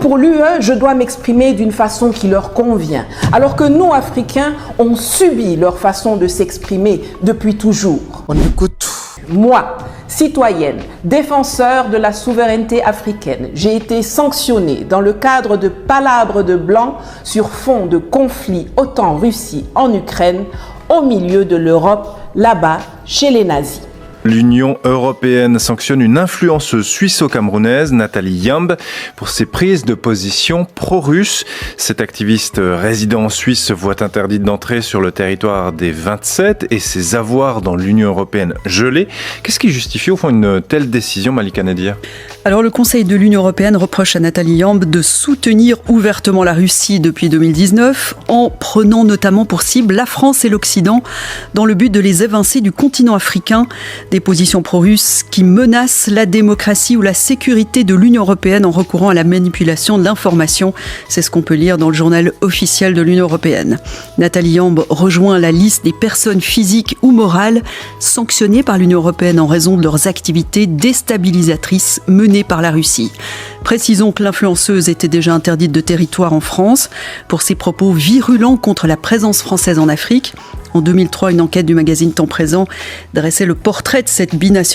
Pour l'UE, je dois m'exprimer d'une façon qui leur convient, alors que nous, Africains, on subit leur façon de s'exprimer depuis toujours. On écoute. Moi, citoyenne, défenseur de la souveraineté africaine, j'ai été sanctionnée dans le cadre de palabres de blancs sur fond de conflits OTAN-Russie en Ukraine, au milieu de l'Europe, là-bas, chez les nazis. L'Union européenne sanctionne une influenceuse suisse-camerounaise, Nathalie Yamb, pour ses prises de position pro-russes. Cette activiste résidant en Suisse se voit interdite d'entrer sur le territoire des 27 et ses avoirs dans l'Union européenne gelés. Qu'est-ce qui justifie au fond une telle décision, Malika Nadir ? Alors le Conseil de l'Union européenne reproche à Nathalie Yamb de soutenir ouvertement la Russie depuis 2019 en prenant notamment pour cible la France et l'Occident dans le but de les évincer du continent africain. Des positions pro-russes qui menacent la démocratie ou la sécurité de l'Union européenne en recourant à la manipulation de l'information. C'est ce qu'on peut lire dans le journal officiel de l'Union européenne. Nathalie Yamb rejoint la liste des personnes physiques ou morales sanctionnées par l'Union européenne en raison de leurs activités déstabilisatrices menées par la Russie. Précisons que l'influenceuse était déjà interdite de territoire en France pour ses propos virulents contre la présence française en Afrique. En 2003, une enquête du magazine Temps Présent dressait le portrait de cette binationalité